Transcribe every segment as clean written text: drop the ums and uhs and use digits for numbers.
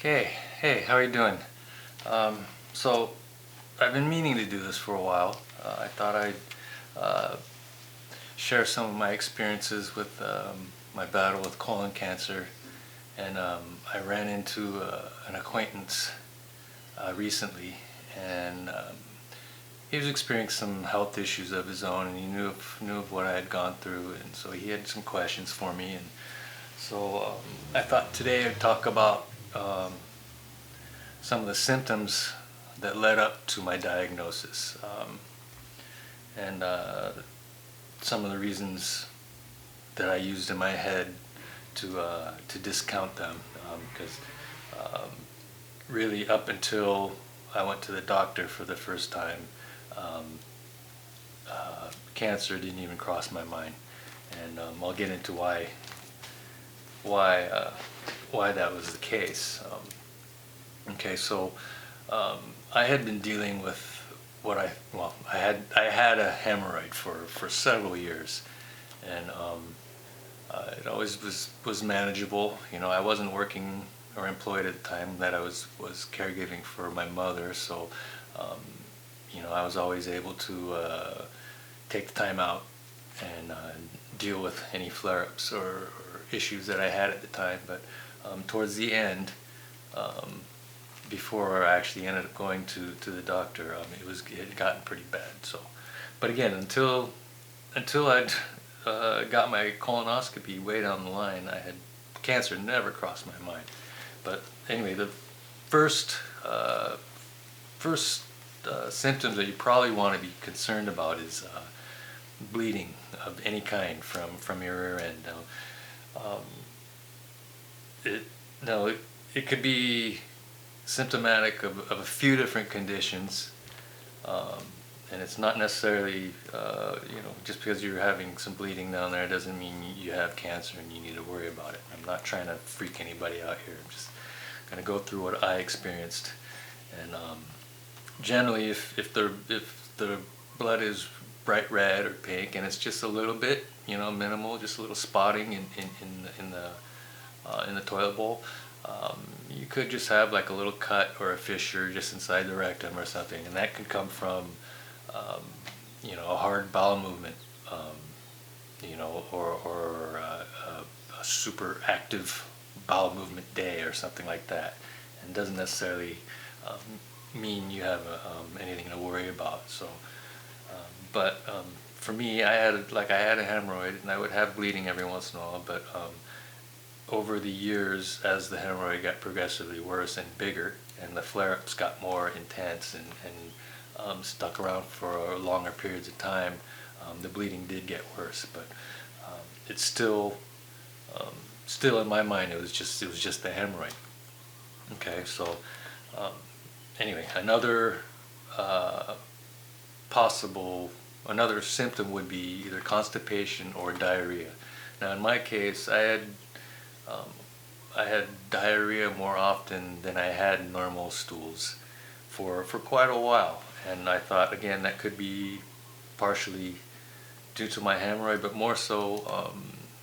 Okay, hey, how are you doing? So I've been meaning to do this for a while. I thought I'd uh, share some of my experiences with my battle with colon cancer, and I ran into an acquaintance recently, and he was experiencing some health issues of his own, and he knew of what I had gone through, and so he had some questions for me, and so I thought today I'd talk about some of the symptoms that led up to my diagnosis, and some of the reasons that I used in my head to discount them, because really up until I went to the doctor for the first time, um, cancer didn't even cross my mind, and I'll get into why uh, why that was the case. Okay, so um, I had been dealing with I had a hemorrhoid for several years, and it always was manageable. I wasn't working or employed at the time that I was caregiving for my mother, so um, I was always able to take the time out and deal with any flare-ups or issues that I had at the time. But towards the end, um, before I actually ended up going to the doctor, it had gotten pretty bad. So, but again, until I'd got my colonoscopy way down the line, I had cancer never crossed my mind. But anyway, the first uh, first symptoms that you probably want to be concerned about is bleeding of any kind from your rear end. Um, it no, it could be symptomatic of a few different conditions, um, and it's not necessarily just because you're having some bleeding down there doesn't mean you have cancer and you need to worry about it. I'm not trying to freak anybody out here. I'm just going to go through what I experienced, and generally, if the blood is bright red or pink and it's just a little bit, minimal, just a little spotting in the toilet bowl. You could just have like a little cut or a fissure just inside the rectum or something, and that could come from, um, a hard bowel movement, or a super active bowel movement day or something like that, and doesn't necessarily mean you have anything to worry about. So, but for me, I had a hemorrhoid, and I would have bleeding every once in a while, but over the years, as the hemorrhoid got progressively worse and bigger, and the flare-ups got more intense and stuck around for longer periods of time, the bleeding did get worse. But it's still in my mind, it was just the hemorrhoid. Okay, so um, anyway, uh, possible another symptom would be either constipation or diarrhea. Now, in my case, um, I had diarrhea more often than I had normal stools for quite a while, and I thought again that could be partially due to my hemorrhoid, but more so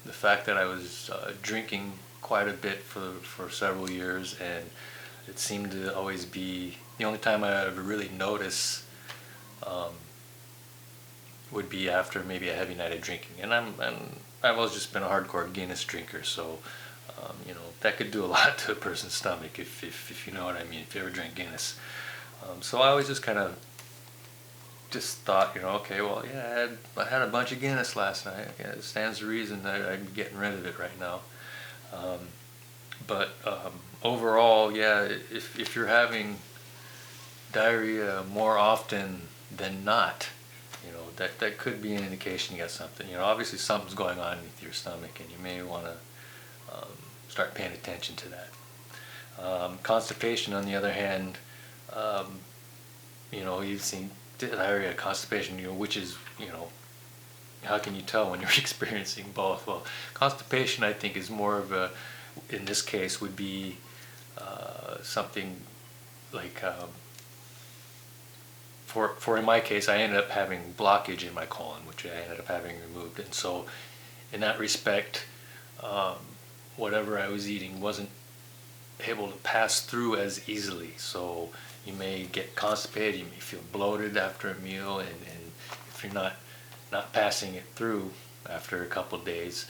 the fact that I was drinking quite a bit for several years, and it seemed to always be the only time I ever really notice um, would be after maybe a heavy night of drinking, and I've always just been a hardcore Guinness drinker, so that could do a lot to a person's stomach if you know what I mean, if you ever drink Guinness. So I always just kind of just thought, okay, well, yeah, I had a bunch of Guinness last night. Yeah, it stands to reason that I'm getting rid of it right now. Um, but overall, yeah, if you're having diarrhea more often than not, that could be an indication you got something. Obviously something's going on with your stomach, and you may want to start paying attention to that. Constipation, on the other hand, um, you've seen diarrhea, constipation, which is, how can you tell when you're experiencing both? Well, constipation, I think, is more of in this case, would be something like, for in my case, I ended up having blockage in my colon, which I ended up having removed. And so, in that respect, um, whatever I was eating wasn't able to pass through as easily. So you may get constipated, you may feel bloated after a meal, and if you're not passing it through after a couple of days,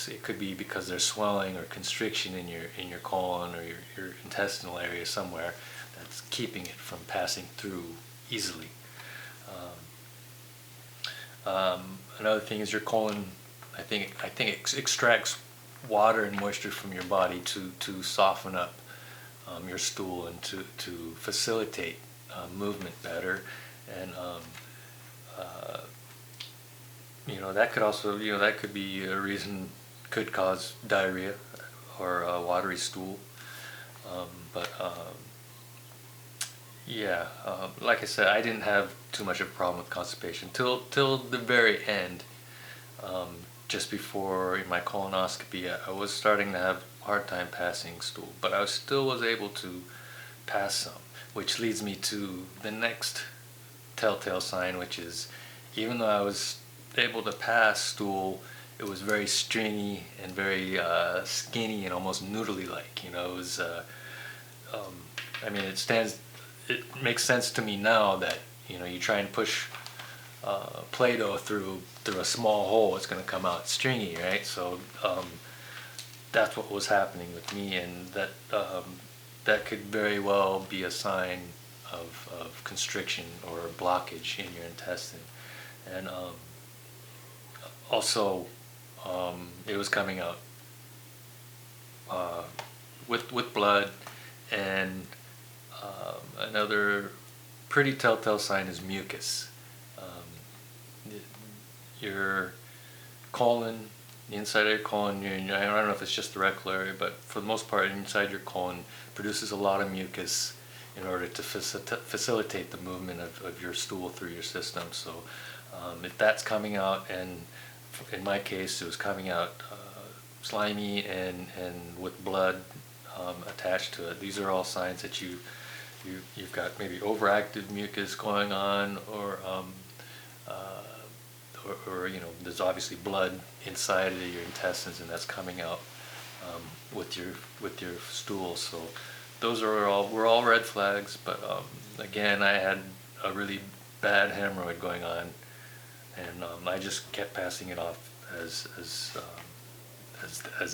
it could be because there's swelling or constriction in your colon or your intestinal area somewhere that's keeping it from passing through easily. Another thing is your colon. I think it extracts water and moisture from your body to soften up your stool and to facilitate movement better. And that could also, that could be a reason, could cause diarrhea or a watery stool. But yeah, like I said, I didn't have too much of a problem with constipation till the very end. Just before in my colonoscopy, I was starting to have a hard time passing stool, but I still was able to pass some, which leads me to the next telltale sign, which is, even though I was able to pass stool, it was very stringy and very skinny and almost noodly like. It was. It makes sense to me now that you try and push Play-Doh through a small hole, it's going to come out stringy, right? So that's what was happening with me, and that could very well be a sign of constriction or blockage in your intestine. And also, it was coming out with blood. And another pretty telltale sign is mucus. Your colon, the inside of your colon, I don't know if it's just the rectal area, but for the most part, inside your colon produces a lot of mucus in order to facilitate the movement of your stool through your system. So if that's coming out, and in my case, it was coming out slimy and with blood attached to it, these are all signs that you've got maybe overactive mucus going on, or there's obviously blood inside of your intestines, and that's coming out with your stool. So those were all red flags. But again, I had a really bad hemorrhoid going on, and I just kept passing it off as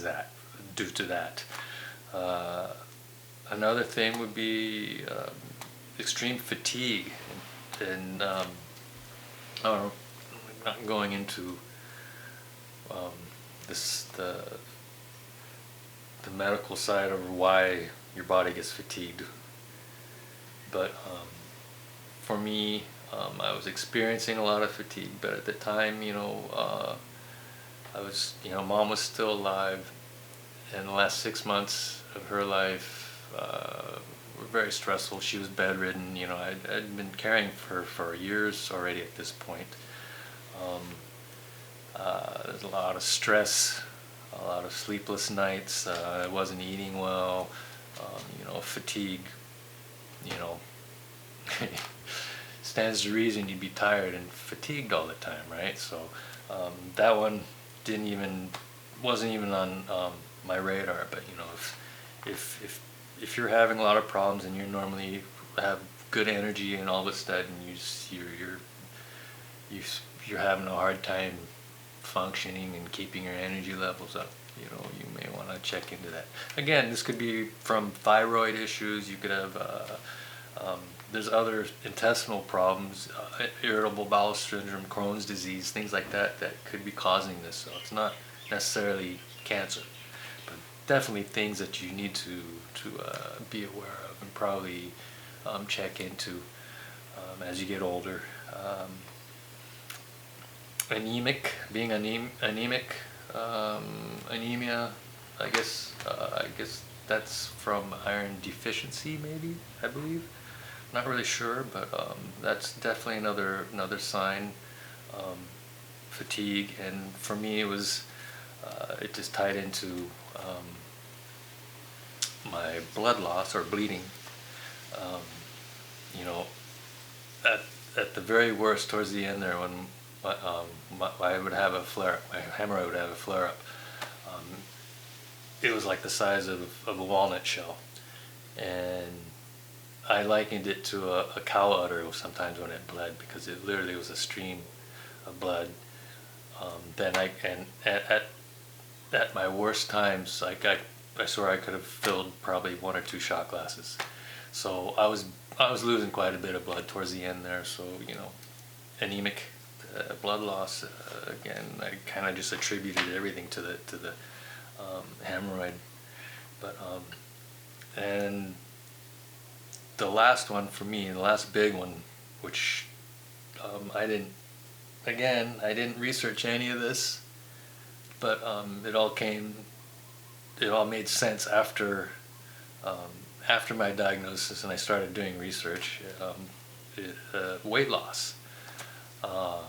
that, due to that. Another thing would be extreme fatigue, and I'm not going into the medical side of why your body gets fatigued, but for me, I was experiencing a lot of fatigue. But at the time, Mom was still alive, and the last 6 months of her life were very stressful. She was bedridden. I'd been caring for her for years already at this point. There's a lot of stress, a lot of sleepless nights. I wasn't eating well. Fatigue. Stands to reason you'd be tired and fatigued all the time, right? So that one wasn't even on my radar. But if you're having a lot of problems and you normally have good energy, and all of a sudden you're having a hard time functioning and keeping your energy levels up, you may want to check into that. Again, this could be from thyroid issues. You could have there's other intestinal problems, irritable bowel syndrome, Crohn's disease, things like that could be causing this. So it's not necessarily cancer, but definitely things that you need to be aware of and probably check into as you get older. Being anemic, anemia. I guess that's from iron deficiency, maybe. I believe. Not really sure, but that's definitely another sign. Fatigue, and for me, it just tied into my blood loss or bleeding. At the very worst, towards the end there, when I would have a flare-up, my hemorrhoid would have a flare-up. it was like the size of a walnut shell, and I likened it to a cow udder sometimes when it bled, because it literally was a stream of blood. Then I and at my worst times, like I swear I could have filled probably 1 or 2 shot glasses. So I was losing quite a bit of blood towards the end there. So anemic blood loss again. I kind of just attributed everything to the hemorrhoid, but and the last one for me, the last big one, which I didn't research any of this, but it all made sense after my diagnosis, and I started doing research. Weight loss, a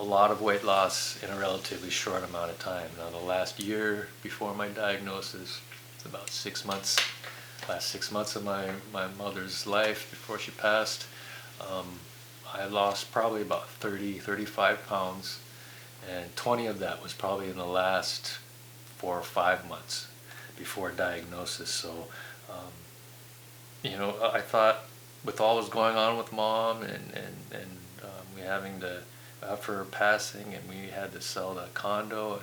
lot of weight loss in a relatively short amount of time. Now, the last year before my diagnosis, about 6 months, last 6 months of my mother's life before she passed, I lost probably about 35 pounds, and 20 of that was probably in the last 4 or 5 months before diagnosis. So, I thought with all that was going on with mom, and we having to, after her passing, and we had to sell the condo, and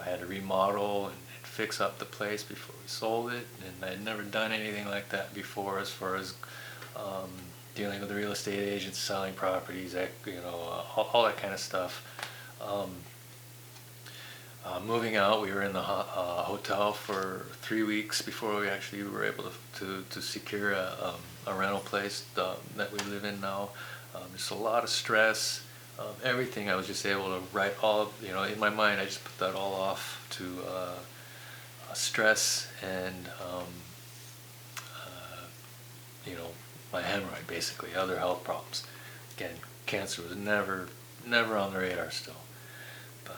I had to remodel and fix up the place before we sold it, and I'd never done anything like that before as far as dealing with the real estate agents, selling properties, all that kind of stuff. Moving out, we were in the hotel for 3 weeks before we actually were able to secure a rental place that we live in now. Just a lot of stress. Everything I was just able to write all, in my mind, I just put that all off to stress and my hemorrhoid, basically, other health problems. Again, cancer was never on the radar still. But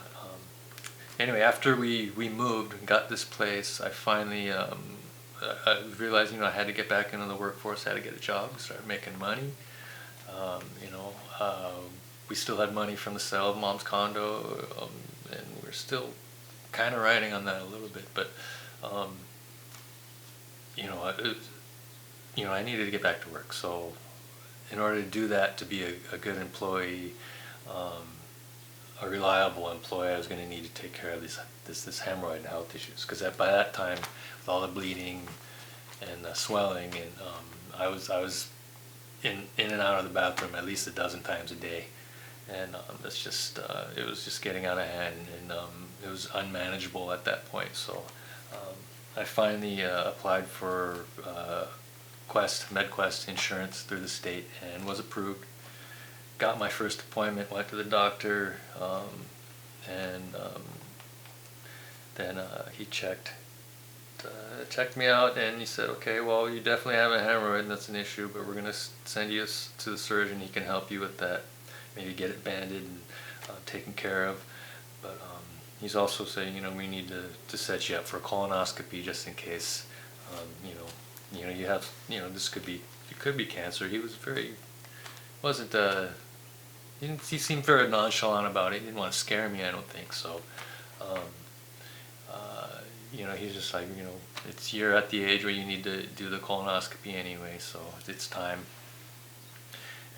anyway, after we moved and got this place, I finally I realized I had to get back into the workforce. I had to get a job, start making money. We still had money from the sale of mom's condo, and we're still kind of riding on that a little bit. But I needed to get back to work. So in order to do that, to be a good employee, a reliable employee, I was going to need to take care of this hemorrhoid and health issues. Because by that time, with all the bleeding and the swelling, and I was in and out of the bathroom at least a dozen times a day, and it's just it was just getting out of hand, and it was unmanageable at that point. So I finally applied for MedQuest insurance through the state and was approved. Got my first appointment, went to the doctor, and then he checked me out, and he said, okay, well, you definitely have a hemorrhoid, and that's an issue, but we're going to send you to the surgeon. He can help you with that, maybe get it banded and taken care of. But he's also saying, we need to set you up for a colonoscopy just in case, you have, it could be cancer. He was he seemed very nonchalant about it. He didn't want to scare me, I don't think so. He's just like, you're at the age where you need to do the colonoscopy anyway, so it's time.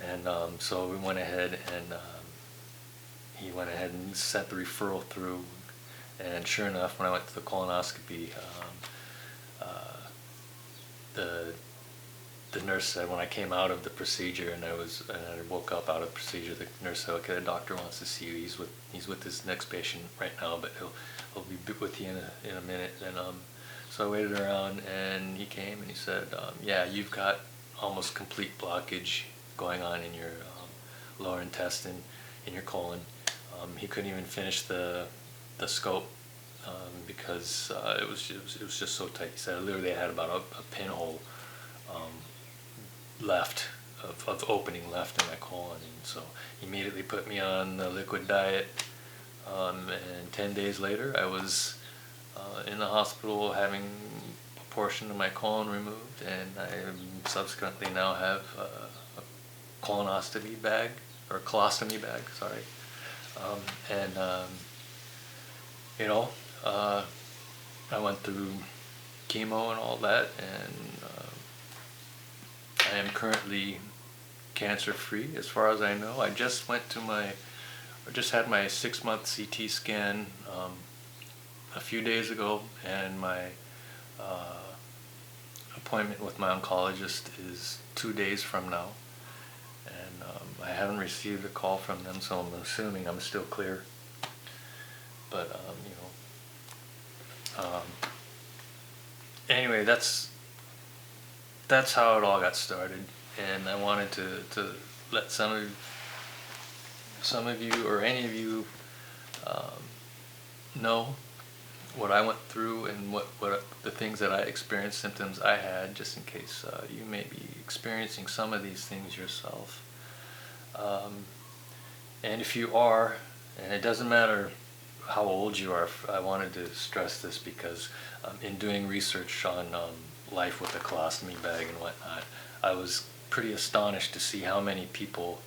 And so we went ahead, and he went ahead and sent the referral through. And sure enough, when I went to the colonoscopy, the nurse said, when I came out of the procedure and I woke up out of the procedure, the nurse said, okay, the doctor wants to see you. He's with his next patient right now, but he'll be with you in a minute. And so I waited around, and he came and he said, yeah, you've got almost complete blockage going on in your lower intestine, in your colon. He couldn't even finish the scope because it was just so tight. He said literally I had about a pinhole left of opening left in my colon, and so he immediately put me on the liquid diet, and 10 days later I was in the hospital having a portion of my colon removed, and I subsequently now have a colostomy bag, sorry. I went through chemo and all that, and I am currently cancer free as far as I know. I just had my 6-month CT scan a few days ago, and my uh, appointment with my oncologist is 2 days from now. And I haven't received a call from them, so I'm assuming I'm still clear. But anyway, that's how it all got started, and I wanted to let some of you or any of you um, know what I went through and what the things that I experienced, symptoms I had, just in case you may be experiencing some of these things yourself. And if you are, and it doesn't matter how old you are, I wanted to stress this because in doing research on life with a colostomy bag and whatnot, I was pretty astonished to see how many people,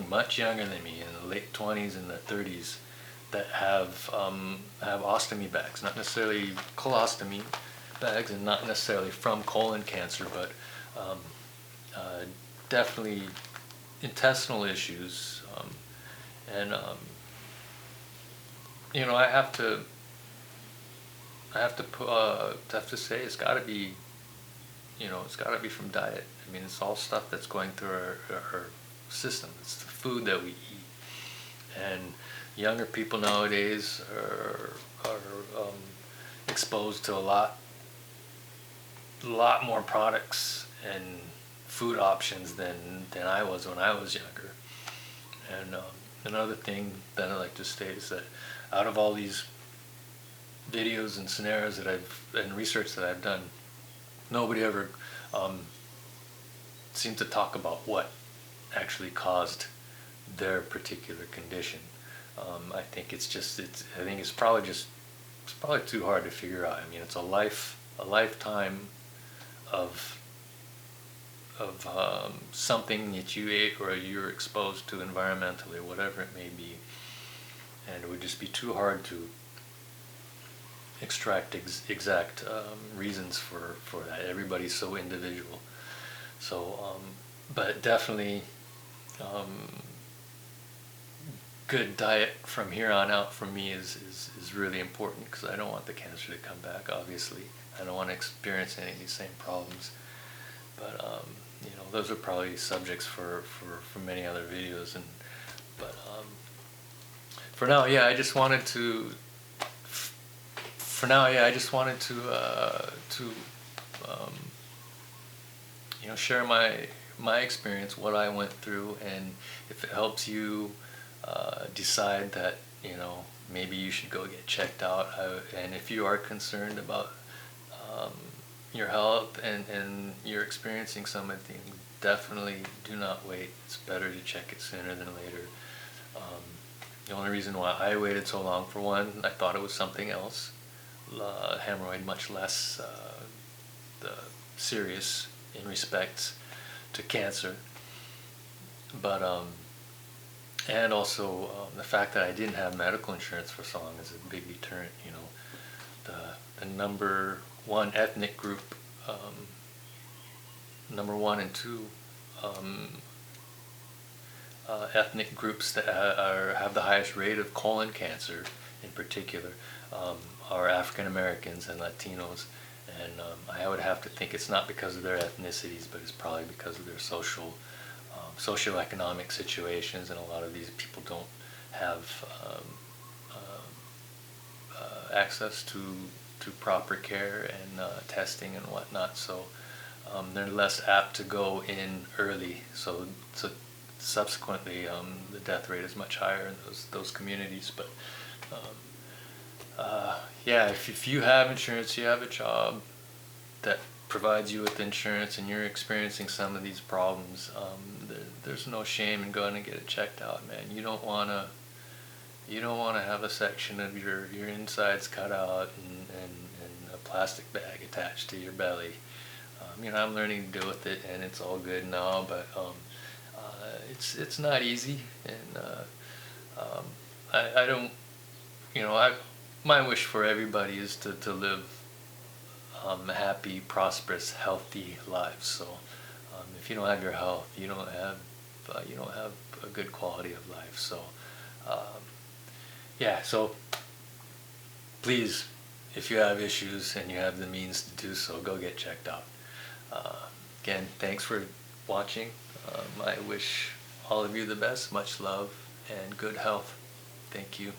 much younger than me, in the late 20s and the 30s, that have ostomy bags, not necessarily colostomy bags, and not necessarily from colon cancer, but definitely intestinal issues, and I have to say it's got to be, it's got to be from diet. I mean, it's all stuff that's going through our system. It's the food that we eat, and younger people nowadays are exposed to a lot more products and food options than I was when I was younger. And another thing that I like to state is that out of all these videos and scenarios and research that I've done, nobody ever seemed to talk about what actually caused their particular condition. I think it's probably too hard to figure out. I mean, it's a lifetime of something that you ate or you're exposed to environmentally, whatever it may be, and it would just be too hard to extract exact reasons for that. Everybody's so individual. So, but definitely good diet from here on out for me is really important, because I don't want the cancer to come back, obviously. I don't want to experience any of these same problems. But those are probably subjects for many other videos. But for now, yeah, I just wanted to. For now, yeah, I just wanted to share my experience, what I went through, and if it helps you decide that maybe you should go get checked out. And if you are concerned about your health and you're experiencing some of the things, definitely do not wait. It's better to check it sooner than later. The only reason why I waited so long, for one, I thought it was something else, hemorrhoid, much less serious in respect to cancer. But and also the fact that I didn't have medical insurance for so long is a big deterrent. The number one ethnic group, number one and two ethnic groups that have the highest rate of colon cancer in particular are African Americans and Latinos. And I would have to think it's not because of their ethnicities, but it's probably because of their socioeconomic situations, and a lot of these people don't have access to proper care and testing and whatnot, so they're less apt to go in early. So subsequently, the death rate is much higher in those communities. But yeah, if you have insurance, you have a job that provides you with insurance, and you're experiencing some of these problems, there's no shame in going and get it checked out, man. You don't want to have a section of your insides cut out and a plastic bag attached to your belly. I'm learning to deal with it, and it's all good now, but it's not easy, and I don't, my wish for everybody is to live happy, prosperous, healthy lives. So if you don't have your health, you don't have a good quality of life. So yeah, so please, if you have issues and you have the means to do so, go get checked out. Again, thanks for watching. I wish all of you the best. Much love and good health. Thank you.